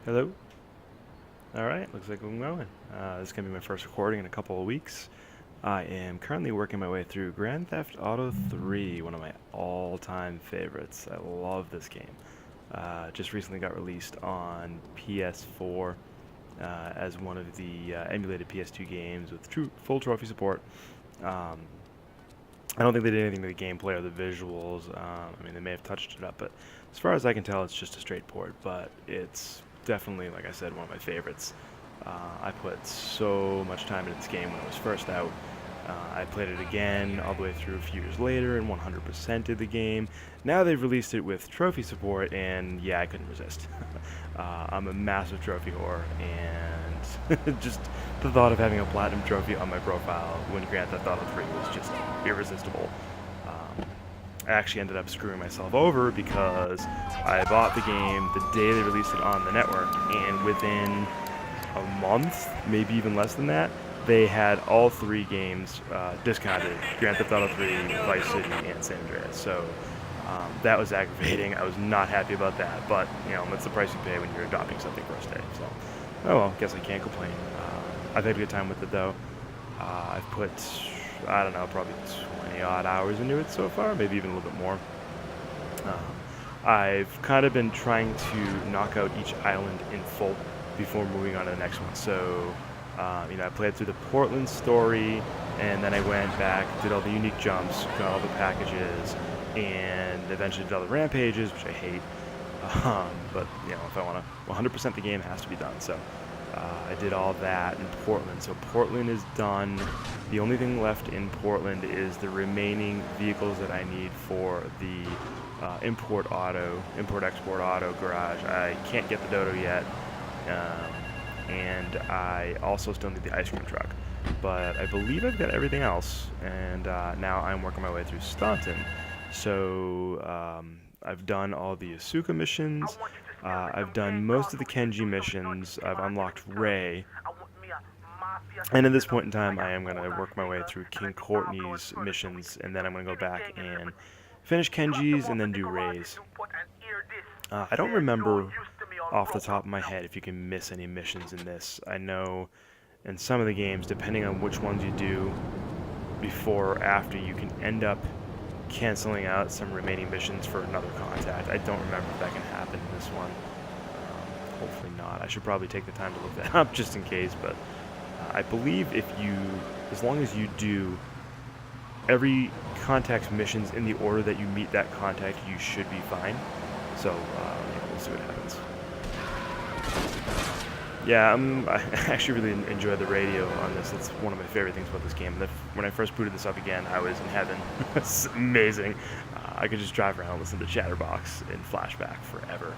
Hello. All right, looks like I'm going. This is gonna be my first recording in a couple of weeks. I am currently working my way through Grand Theft Auto 3, one of my all-time favorites. I love this game. Just recently got released on PS4 as one of the emulated PS2 games with true full trophy support. Um, I don't think they did anything to the gameplay or the visuals. I mean, they may have touched it up, but as far as I can tell, it's just a straight port. But it's definitely, like I said, one of my favorites. I put so much time into this game when it was first out. I played it again all the way through a few years later and 100%ed the game. Now they've released it with trophy support, and yeah, I couldn't resist. I'm a massive trophy whore, and just the thought of having a platinum trophy on my profile when Grand Theft Auto 3 was just irresistible. I actually ended up screwing myself over because I bought the game the day they released it on the network, and within a month, maybe even less than that, they had all three games discounted: Grand Theft Auto 3, Vice City, and San Andreas. So that was aggravating. I was not happy about that, but that's the price you pay when you're adopting something first day. So, oh well, guess I can't complain. I've had a good time with it though. I've put, I don't know, probably 20 odd hours into it so far, maybe even a little bit more. I've kind of been trying to knock out each island in full before moving on to the next one. So, I played through the Portland story, and then I went back, did all the unique jumps, got all the packages, and eventually did all the rampages, which I hate. But if I want to 100% the game, it has to be done. So I did all that in Portland. So Portland is done. The only thing left in Portland is the remaining vehicles that I need for the import-export auto garage. I can't get the Dodo yet. And I also still need the ice cream truck. But I believe I've got everything else, and now I'm working my way through Staunton. So I've done all the Asuka missions. I've done most of the Kenji missions. I've unlocked Ray. And at this point in time, I am going to work my way through King Courtney's missions, and then I'm going to go back and finish Kenji's and then do Ray's. I don't remember off the top of my head if you can miss any missions in this. I know in some of the games, depending on which ones you do before or after, you can end up canceling out some remaining missions for another contact. I don't remember if that can happen in this one. Hopefully not. I should probably take the time to look that up just in case, but I believe as long as you do every contact's missions in the order that you meet that contact, you should be fine. So, we'll see what happens. Yeah, I actually really enjoy the radio on this. It's one of my favorite things about this game. When I first booted this up again, I was in heaven. It's amazing. I could just drive around and listen to Chatterbox in flashback forever.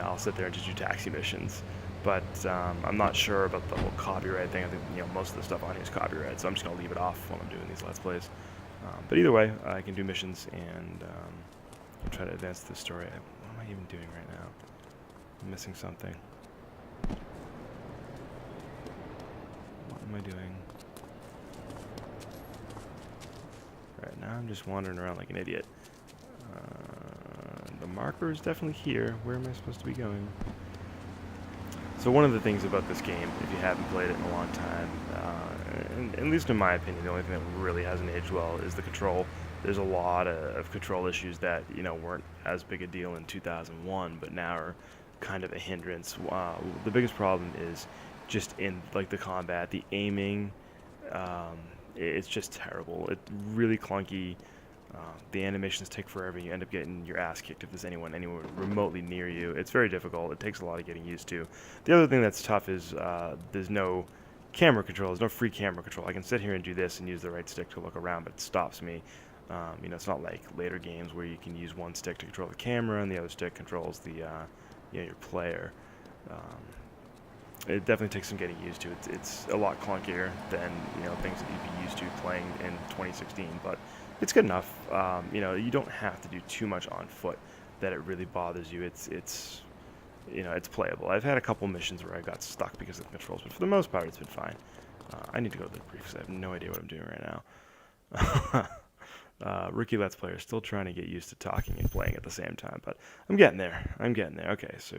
I'll sit there and just do taxi missions. But I'm not sure about the whole copyright thing. I think most of the stuff on here is copyright, so I'm just gonna leave it off while I'm doing these Let's Plays. But either way, I can do missions and try to advance the story. What am I even doing right now? I'm missing something. What am I doing? Right now I'm just wandering around like an idiot. The marker is definitely here. Where am I supposed to be going? So one of the things about this game, if you haven't played it in a long time, and at least in my opinion, the only thing that really hasn't aged well is the control. There's a lot of control issues that weren't as big a deal in 2001, but now are kind of a hindrance. The biggest problem is just in like the combat, the aiming. It's just terrible. It's really clunky. The animations take forever. You end up getting your ass kicked if there's anyone remotely near you. It's very difficult. It takes a lot of getting used to. The other thing that's tough is there's no camera control. There's no free camera control. I can sit here and do this and use the right stick to look around, but it stops me. It's not like later games where you can use one stick to control the camera and the other stick controls the your player. It definitely takes some getting used to. It's a lot clunkier than things that you'd be used to playing in 2016, but it's good enough. You don't have to do too much on foot that it really bothers you. It's playable. I've had a couple missions where I got stuck because of the controls, but for the most part, it's been fine. I need to go to the brief because I have no idea what I'm doing right now. Rookie Let's Player, still trying to get used to talking and playing at the same time, but I'm getting there. I'm getting there. Okay, so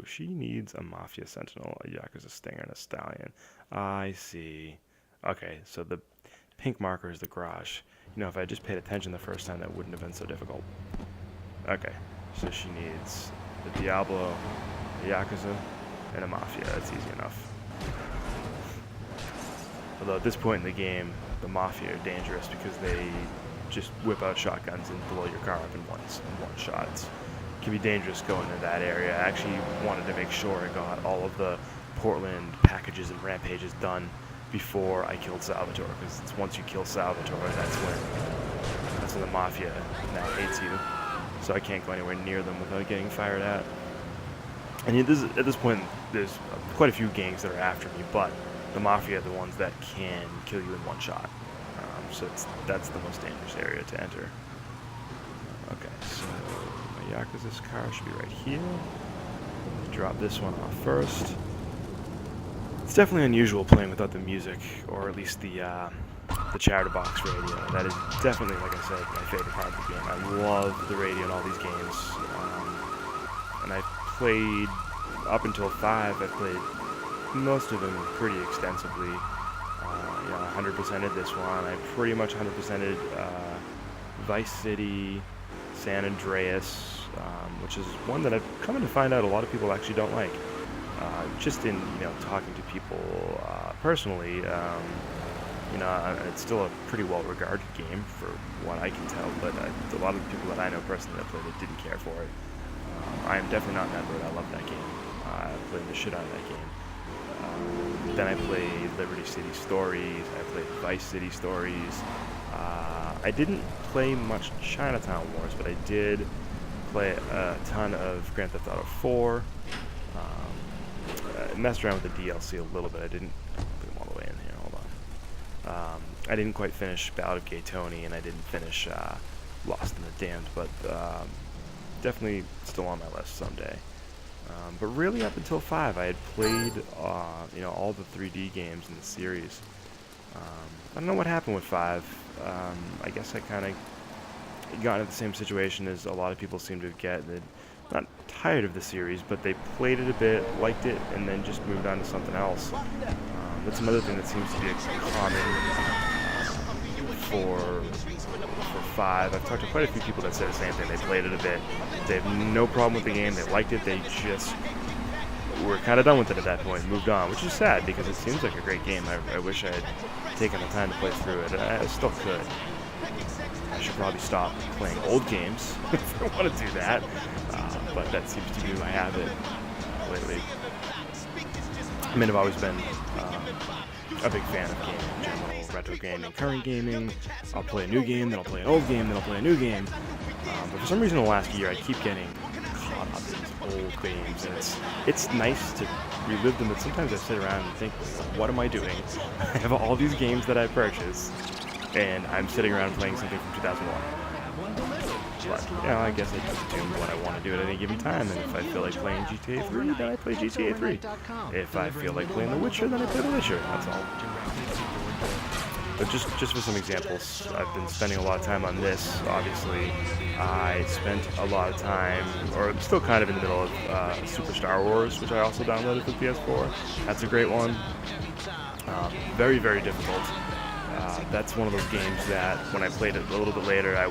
she needs a Mafia Sentinel, a Yakuza Stinger, and a Stallion. I see. Okay, so the pink marker is the garage. You know, if I just paid attention the first time, that wouldn't have been so difficult. Okay, so she needs the Diablo, a Yakuza, and a Mafia. That's easy enough. Although at this point in the game, the Mafia are dangerous because they just whip out shotguns and blow your car up in one shot. It can be dangerous going to that area. I actually wanted to make sure I got all of the Portland packages and rampages done before I killed Salvatore, because once you kill Salvatore, that's when the Mafia now hates you. So I can't go anywhere near them without getting fired at. And at this point, there's quite a few gangs that are after me, but the Mafia are the ones that can kill you in one shot. So that's the most dangerous area to enter. Okay, so my Yakuza's car should be right here. Let's drop this one off first. It's definitely unusual playing without the music, or at least the chatterbox radio. That is definitely, like I said, my favorite part of the game. I love the radio in all these games. And I played up until 5. I played most of them pretty extensively. 100%ed this one. I pretty much 100%ed Vice City, San Andreas, which is one that I've come to find out a lot of people actually don't like. Just in talking to people personally, it's still a pretty well-regarded game for what I can tell. But a lot of the people that I know personally that played it didn't care for it. I am definitely not that good. I love that game. I played the shit out of that game. Then I played Liberty City Stories. I played Vice City Stories. I didn't play much Chinatown Wars, but I did play a ton of Grand Theft Auto 4. I messed around with the DLC a little bit. I didn't put them all the way in here. Hold on. I didn't quite finish Ballad of Gay Tony, and I didn't finish Lost in the Damned, but definitely still on my list someday. But really, up until 5, I had played, all the 3D games in the series. I don't know what happened with 5. I guess I kind of got into the same situation as a lot of people seem to get. They're not tired of the series, but they played it a bit, liked it, and then just moved on to something else. That's another thing that seems to be a common for 5. I've talked to quite a few people that say the same thing. They played it a bit. They have no problem with the game. They liked it. They just were kind of done with it at that point, moved on, which is sad because it seems like a great game. I wish I had taken the time to play through it. I still could. I should probably stop playing old games if I want to do that, but that seems to be my habit lately. I mean, I've always been a big fan of gaming in general, retro gaming, current gaming. I'll play a new game, then I'll play an old game, then I'll play a new game. But for some reason in the last year, I keep getting caught up in these old games, and it's nice to relive them, but sometimes I sit around and think, what am I doing? I have all these games that I purchase, and I'm sitting around playing something from 2001. But, I guess I just do what I want to do at any given time, and if I feel like playing GTA 3, then I play GTA 3. If I feel like playing The Witcher, then I play The Witcher, that's all. But just for some examples, I've been spending a lot of time on this, obviously. I spent a lot of time, or I'm still kind of in the middle of Super Star Wars, which I also downloaded for PS4. That's a great one. Very, very difficult. That's one of those games that when I played it a little bit later, I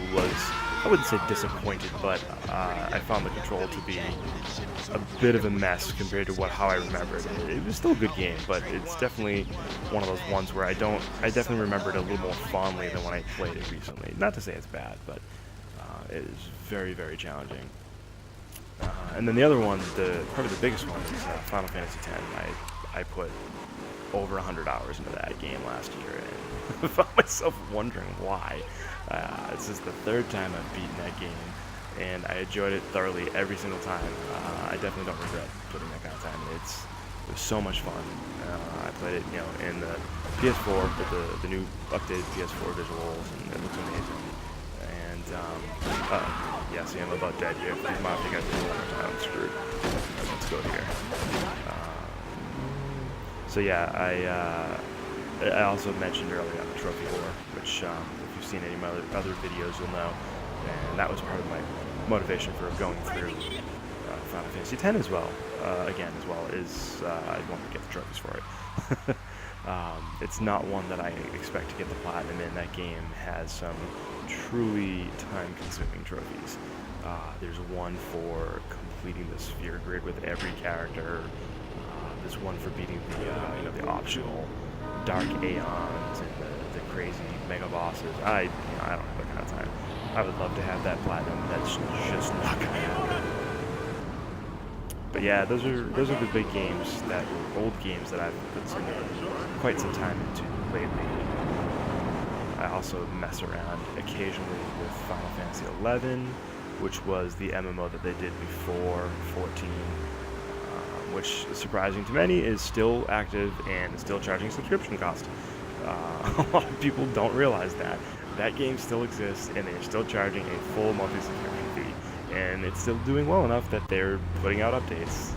wouldn't say disappointed, but I found the control to be a bit of a mess compared to how I remembered. It was still a good game, but it's definitely one of those ones where I definitely remember it a little more fondly than when I played it recently. Not to say it's bad, but it is very, very challenging. And then the other one, probably the biggest one, is Final Fantasy X. I put over 100 hours into that game last year, and found myself wondering why. This is the 3rd time I've beaten that game, and I enjoyed it thoroughly every single time. I definitely don't regret putting that kind of time in. It was so much fun. I played it, in the PS4 with the new updated PS4 visuals, and it looks amazing. And yeah, see, I'm about dead here. If these mafia guys do one more time, I'm screwed. Let's go here. So yeah, I also mentioned earlier on the trophy war, which if you've seen any of my other videos, you'll know. And that was part of my motivation for going through Final Fantasy X as well. Is I want to get the trophies for it. It's not one that I expect to get the platinum in. That game has some truly time-consuming trophies. There's one for completing the sphere grid with every character. There's one for beating the optional Dark Aeons and the crazy mega bosses. I don't have that kind of time. I would love to have that platinum. That's just not gonna happen. But yeah, those are the big games, that old games that I've put quite some time into lately. I also mess around occasionally with Final Fantasy XI, which was the MMO that they did before 14, which, surprising to many, is still active and is still charging subscription cost. A lot of people don't realize that. That game still exists, and they're still charging a full monthly subscription fee. And it's still doing well enough that they're putting out updates.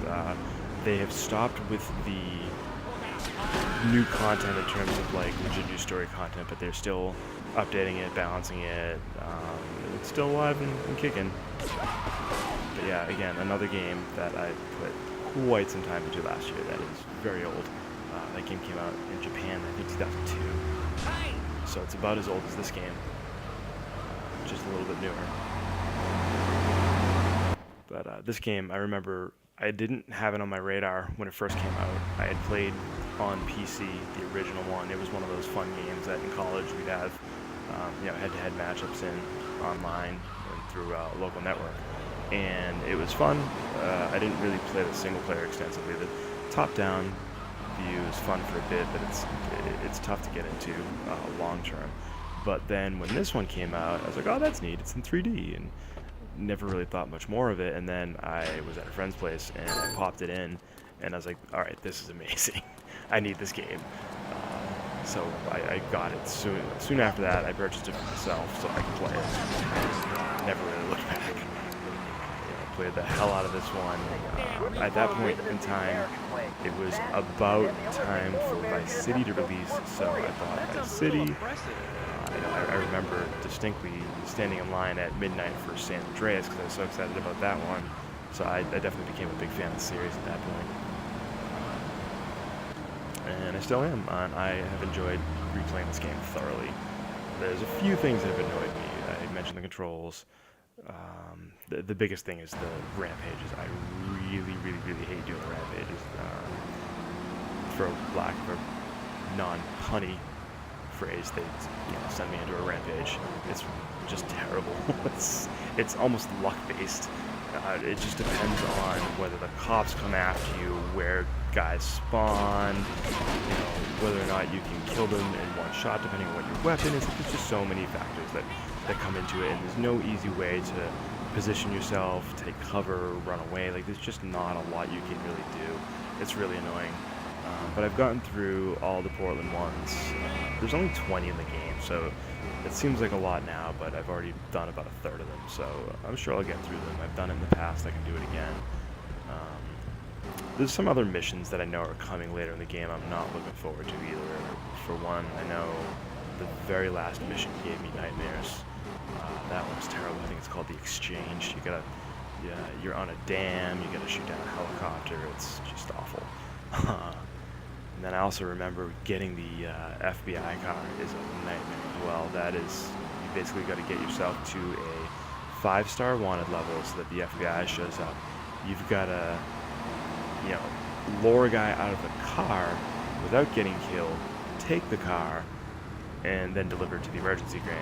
They have stopped with the new content in terms of like legit new story content, but they're still updating it, balancing it. It's still alive and kicking. But yeah, again, another game that I put quite some time into last year that is very old. That game came out in Japan, I think 2002. So it's about as old as this game, just a little bit newer. But this game, I remember I didn't have it on my radar when it first came out. I had played on PC, the original one. It was one of those fun games that in college we'd have head-to-head matchups in online and through a local network. And it was fun. I didn't really play the single player extensively. The top-down view is fun for a bit, but it's tough to get into long term. But then when this one came out, I was like, oh, that's neat. It's in 3D, and never really thought much more of it. And then I was at a friend's place and I popped it in, and I was like, all right, this is amazing. I need this game. So I got it soon after that. I purchased it for myself so I could play it. Never really looked back. Played the hell out of this one. At that point in time, it was about time for Vice City to release, so I bought Vice City. I remember distinctly standing in line at midnight for San Andreas because I was so excited about that one. So I definitely became a big fan of the series at that point. And I still am. I have enjoyed replaying this game thoroughly. There's a few things that have annoyed me. I mentioned the controls. The biggest thing is the rampages. I really hate doing the rampages. For lack of a non-punny phrase, they send me into a rampage. It's just terrible. it's almost luck-based. It just depends on whether the cops come after you, where guys spawn, whether or not you can kill them in one shot, depending on what your weapon is. There's just so many factors that come into it, and there's no easy way to position yourself, take cover, run away. Like, there's just not a lot you can really do. It's really annoying. But I've gotten through all the Portland ones. There's only 20 in the game, so it seems like a lot now, but I've already done about a third of them, so I'm sure I'll get through them. I've done it in the past, I can do it again. There's some other missions that I know are coming later in the game I'm not looking forward to either. For one, I know the very last mission gave me nightmares. That one's terrible. I think it's called The Exchange. You're on a dam, you gotta shoot down a helicopter. It's just awful. And then I also remember getting the FBI car is a nightmare as well. That is, you basically got to get yourself to a 5-star wanted level so that the FBI shows up. You've got to, lure a guy out of the car without getting killed, take the car, and then deliver it to the emergency crane,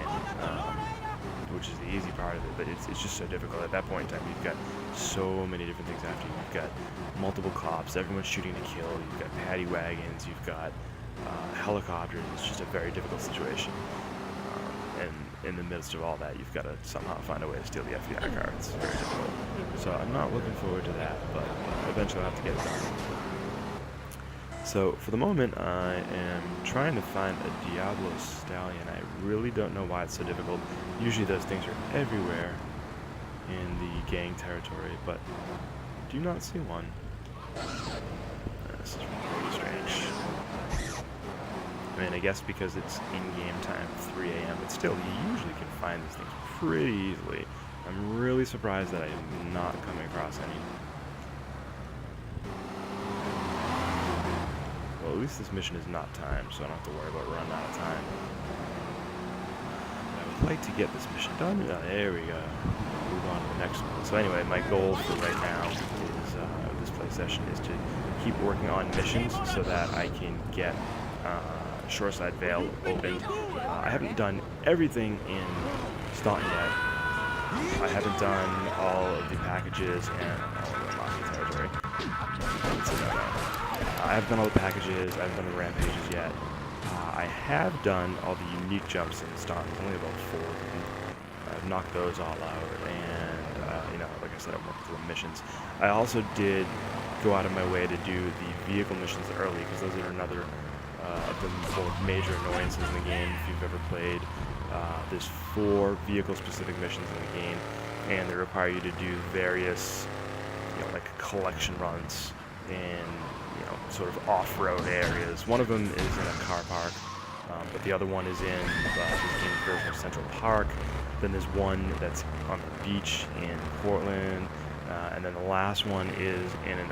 which is the easy part of it, but it's just so difficult. At that point in time, you've got so many different things after you. You've got multiple cops, everyone's shooting to kill, you've got paddy wagons, you've got helicopters. It's just a very difficult situation. And in the midst of all that, you've got to somehow find a way to steal the FBI car. It's very difficult. So I'm not looking forward to that, but eventually I'll have to get it done. So for the moment, I am trying to find a Diablo Stallion. I really don't know why it's so difficult. Usually those things are everywhere in the gang territory, but I do not see one. This is really strange. I mean, I guess because it's in-game time, 3 a.m., but still, you usually can find these things pretty easily. I'm really surprised that I am not coming across any. Well, at least this mission is not timed, so I don't have to worry about running out of time. I would like to get this mission done. Oh, there we go. Move on to the next one. So anyway, my goal for right now is, this play session, is to keep working on missions so that I can get Shoreside Vale opened. I haven't done everything in Staunton yet. I haven't done all of the packages and all of the Mafia territory. I haven't done all the packages, I haven't done the rampages yet. I have done all the unique jumps in Staunton. There's only about 4 of them. I've knocked those all out, and you know, like I said, I'm working through the missions. I also did go out of my way to do the vehicle missions early, because those are another of the more major annoyances in the game. If you've ever played, there's 4 vehicle-specific missions in the game, and they require you to do various, you know, like collection runs in, you know, sort of off-road areas. One of them is in a car park, but the other one is in the game's version of Central Park. Then there's one that's on the beach in Portland, and then the last one is in an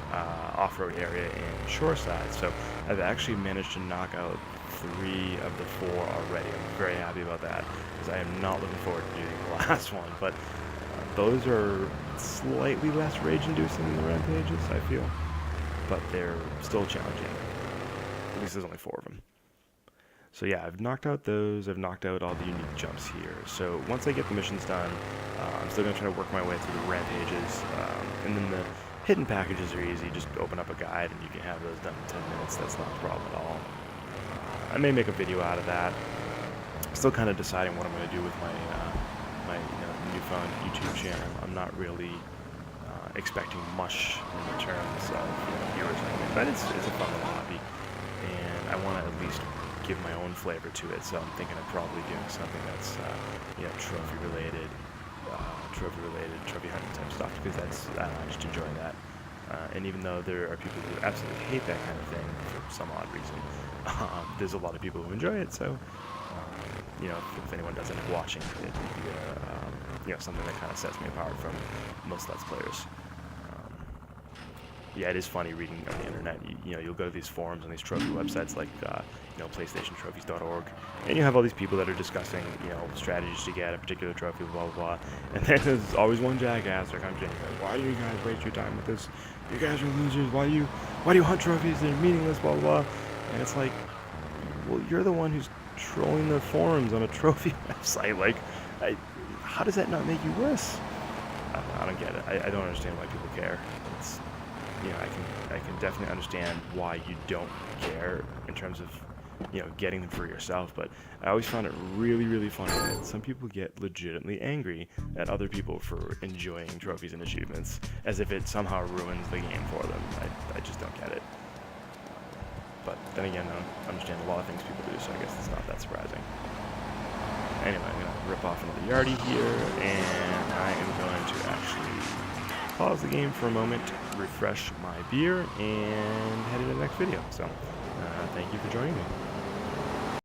off-road area in Shoreside. So I've actually managed to knock out 3 of the 4 already. I'm very happy about that, because I am not looking forward to doing the last one. But those are slightly less rage-inducing than the rampages, I feel, but they're still challenging. At least there's only 4 of them. So yeah, I've knocked out those. I've knocked out all the unique jumps here. So once I get the missions done, I'm still going to try to work my way through the rampages. And then the hidden packages are easy. Just open up a guide and you can have those done in 10 minutes. That's not a problem at all. I may make a video out of that. Still kind of deciding what I'm going to do with my my newfound YouTube channel. I'm not really expecting much in terms of viewers or anything, but it's a fun little hobby, and I want to at least give my own flavor to it. So I'm thinking of probably doing something that's trophy related, trophy hunting type stuff, because that's I just enjoy that. And even though there are people who absolutely hate that kind of thing for some odd reason, there's a lot of people who enjoy it. So if anyone does end up watching, it would be something that kind of sets me apart from most Let's Players. Yeah, it is funny reading on the internet. You'll go to these forums on these trophy websites like PlayStationTrophies.org, and you have all these people that are discussing strategies to get a particular trophy, blah blah blah. And then there's always one jackass that comes in and goes, "Why do you guys waste your time with this? You guys are losers. Why do you hunt trophies? They're meaningless, blah blah blah." And it's like, well, you're the one who's trolling the forums on a trophy website. Like, how does that not make you worse? I don't get it. I don't understand why people care. It's I can definitely understand why you don't care in terms of getting them for yourself, but I always found it really, really funny that some people get legitimately angry at other people for enjoying trophies and achievements, as if it somehow ruins the game for them. I just don't get it. But then again, I understand a lot of things people do, so I guess it's not that surprising. Anyway, I'm going to rip off another yardie here, and I am going to actually pause the game for a moment, refresh my beer, and head into the next video. So, thank you for joining me.